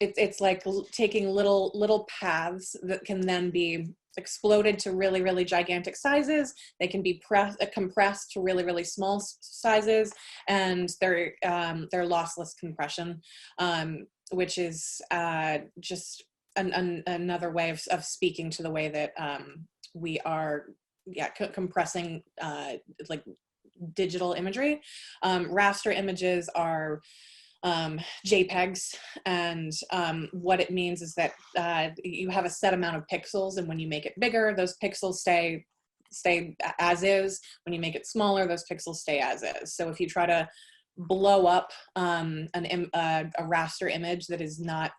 it's like taking little paths that can then be exploded to really, really gigantic sizes. They can be compressed to really, really small sizes, and they're lossless compression, which is just another way of speaking to the way that we are compressing like digital imagery. Raster images are JPEGs, and what it means is that you have a set amount of pixels, and when you make it bigger, those pixels stay as is. When you make it smaller, those pixels stay as is. So if you try to blow up a raster image that is not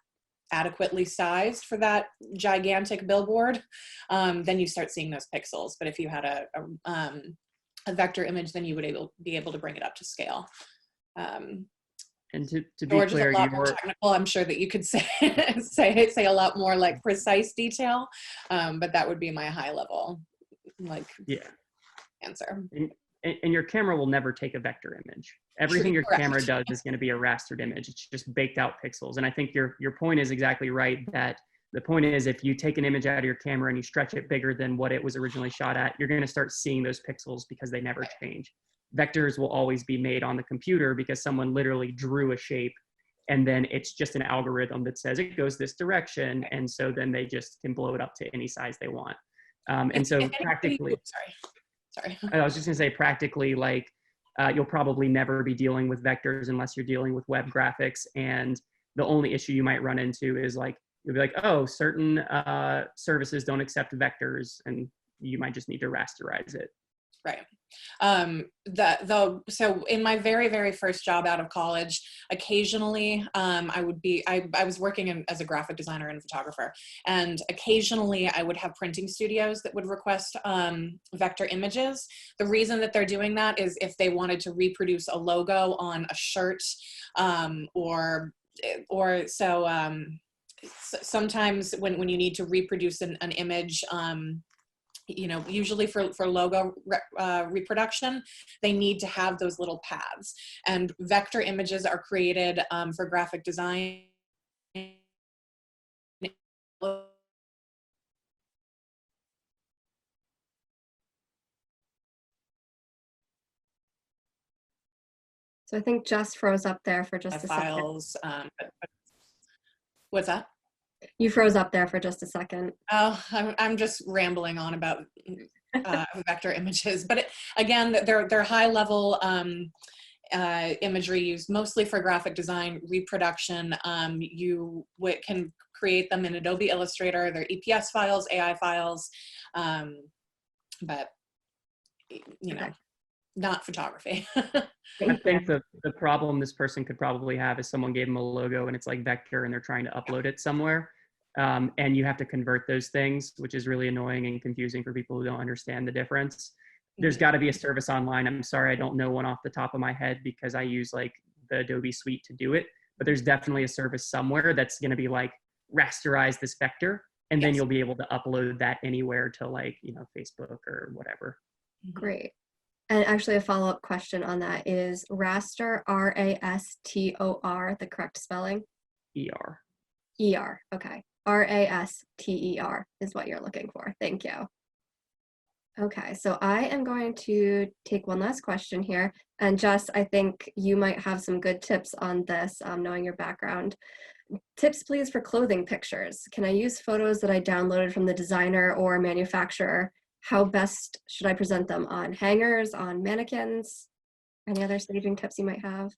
adequately sized for that gigantic billboard, then you start seeing those pixels. But if you had a vector image, then you would be able to bring it up to scale. And to be George is clear, a lot more technical. I'm sure that you could say say a lot more like precise detail, but that would be my high level like answer. And your camera will never take a vector image. Everything your Correct. camera does is going to be a rastered image. It's just baked out pixels. And I think your point is exactly right, that the point is if you take an image out of your camera and you stretch it bigger than what it was originally shot at, you're going to start seeing those pixels because they never change. Vectors will always be made on the computer because someone literally drew a shape, and then it's just an algorithm that says it goes this direction. And so then they just can blow it up to any size they want. And so practically, sorry. I was just gonna say practically, like you'll probably never be dealing with vectors unless you're dealing with web graphics. And the only issue you might run into is like, you'll be like, oh, certain services don't accept vectors, and you might just need to rasterize it. Right. So in my very, very first job out of college, occasionally I was working as a graphic designer and photographer, and occasionally I would have printing studios that would request vector images. The reason that they're doing that is if they wanted to reproduce a logo on a shirt, sometimes when you need to reproduce an image, you know, usually for logo reproduction, they need to have those little paths. And vector images are created for graphic design. So I think Jess froze up there for just a files. What's that? You froze up there for just a second. Oh, I'm just rambling on about vector images, but again, they're high level imagery used mostly for graphic design reproduction. You can create them in Adobe Illustrator. They're EPS files, AI files, but you know, not photography. I think the problem this person could probably have is someone gave them a logo and it's like vector and they're trying to upload it somewhere. And you have to convert those things, which is really annoying and confusing for people who don't understand the difference. There's got to be a service online. I'm sorry, I don't know one off the top of my head because I use like the Adobe suite to do it, but there's definitely a service somewhere that's going to be like rasterize this vector, and then you'll be able to upload that anywhere to like, you know, Facebook or whatever. Great. And actually a follow-up question on that is raster, R-A-S-T-O-R, the correct spelling? ER. ER, okay. R-A-S-T-E-R is what you're looking for. Thank you. Okay, so I am going to take one last question here. And Jess, I think you might have some good tips on this, knowing your background. Tips, please, for clothing pictures. Can I use photos that I downloaded from the designer or manufacturer? How best should I present them? On hangers, on mannequins? Any other staging tips you might have?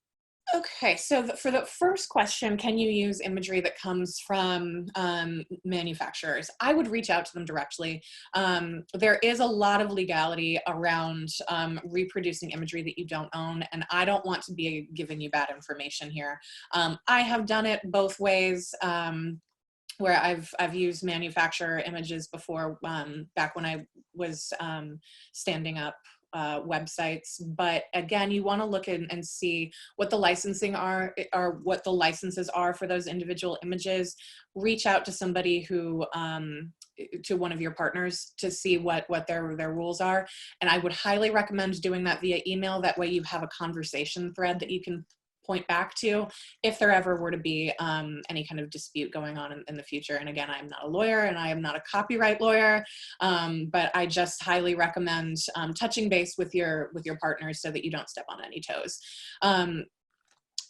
Okay, so for the first question, can you use imagery that comes from manufacturers? I would reach out to them directly. There is a lot of legality around reproducing imagery that you don't own, and I don't want to be giving you bad information here. I have done it both ways. Where I've used manufacturer images before, back when I was standing up websites. But again, you want to look in and see what the licensing are, or what the licenses are for those individual images. Reach out to somebody who, to one of your partners to see what their rules are. And I would highly recommend doing that via email. That way you have a conversation thread that you can point back to if there ever were to be any kind of dispute going on in the future. And again, I am not a lawyer and I am not a copyright lawyer, but I just highly recommend touching base with your partners so that you don't step on any toes.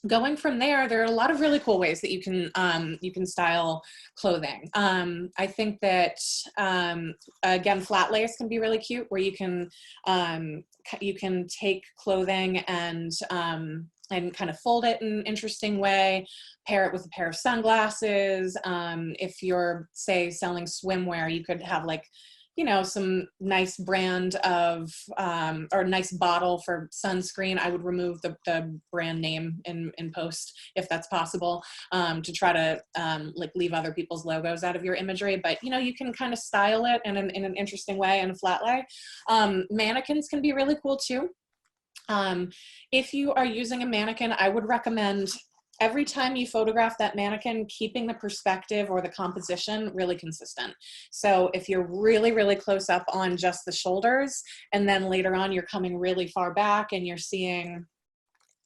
Going from there are a lot of really cool ways that you can style clothing. I think that again, flat lace can be really cute, where you can take clothing and kind of fold it in an interesting way, pair it with a pair of sunglasses. If you're, say, selling swimwear, you could have like, you know, some nice brand of, or nice bottle for sunscreen. I would remove the brand name in post if that's possible, to try to like leave other people's logos out of your imagery. But, you know, you can kind of style it in an interesting way, in a flat lay. Mannequins can be really cool too. If you are using a mannequin, I would recommend every time you photograph that mannequin, keeping the perspective or the composition really consistent. So if you're really, really close up on just the shoulders, and then later on you're coming really far back and you're seeing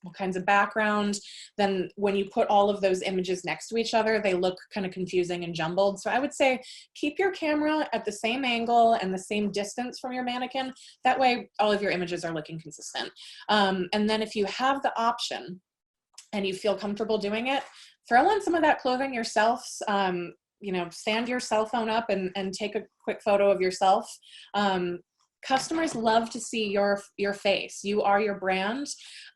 all kinds of background, then when you put all of those images next to each other, they look kind of confusing and jumbled. So I would say keep your camera at the same angle and the same distance from your mannequin. That way all of your images are looking consistent. And then if you have the option and you feel comfortable doing it, throw on some of that clothing yourself. You know, stand your cell phone up and take a quick photo of yourself. Customers love to see your face. You are your brand,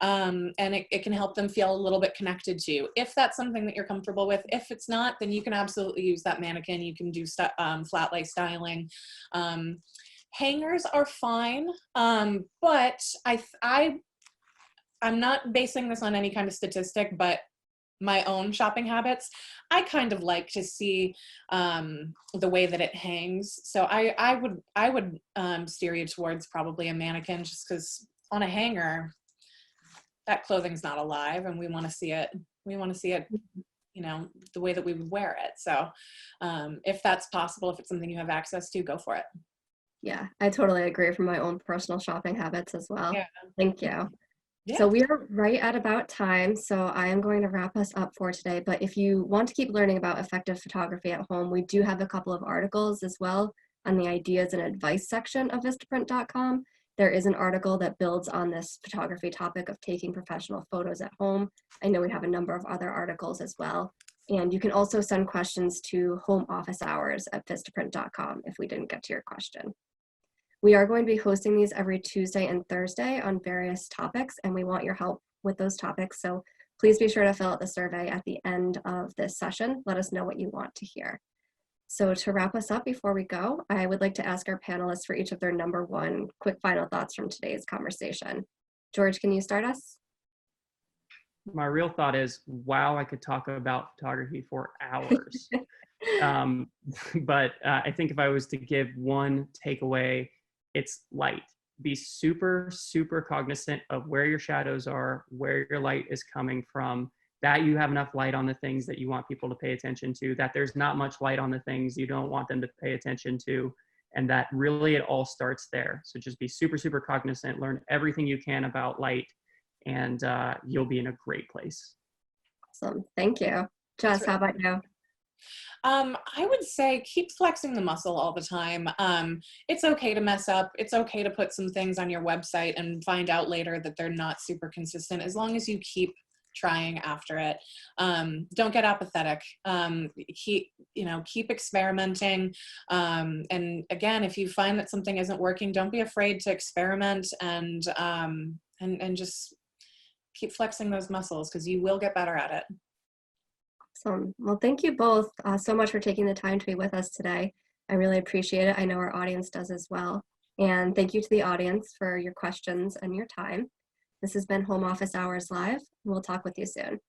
and it can help them feel a little bit connected to you. If that's something that you're comfortable with. If it's not, then you can absolutely use that mannequin. You can do flat lay styling. Hangers are fine, but I'm not basing this on any kind of statistic, but my own shopping habits, I kind of like to see the way that it hangs. So I would steer you towards probably a mannequin, just because on a hanger, that clothing's not alive, and we want to see it. We want to see it, you know, the way that we would wear it. So if that's possible, if it's something you have access to, go for it. Yeah, I totally agree from my own personal shopping habits as well. Yeah. Thank you. Yeah. So we are right at about time, so I am going to wrap us up for today. But if you want to keep learning about effective photography at home, we do have a couple of articles as well on the ideas and advice section of Vistaprint.com. There is an article that builds on this photography topic of taking professional photos at home. I know we have a number of other articles as well. And you can also send questions to homeofficehours@vistaprint.com if we didn't get to your question. We are going to be hosting these every Tuesday and Thursday on various topics, and we want your help with those topics. So please be sure to fill out the survey at the end of this session. Let us know what you want to hear. So to wrap us up before we go, I would like to ask our panelists for each of their number one quick final thoughts from today's conversation. George, can you start us? My real thought is, wow, I could talk about photography for hours. But I think if I was to give one takeaway, it's light. Be super, super cognizant of where your shadows are, where your light is coming from, that you have enough light on the things that you want people to pay attention to, that there's not much light on the things you don't want them to pay attention to, and that really it all starts there. So just be super, super cognizant, learn everything you can about light, and you'll be in a great place. Awesome, thank you. Jess, how about you? I would say keep flexing the muscle all the time. It's okay to mess up. It's okay to put some things on your website and find out later that they're not super consistent, as long as you keep trying after it. Don't get apathetic. Keep experimenting. And again, if you find that something isn't working, don't be afraid to experiment and just keep flexing those muscles, because you will get better at it. Awesome. Well, thank you both so much for taking the time to be with us today. I really appreciate it. I know our audience does as well. And thank you to the audience for your questions and your time. This has been Home Office Hours Live. We'll talk with you soon.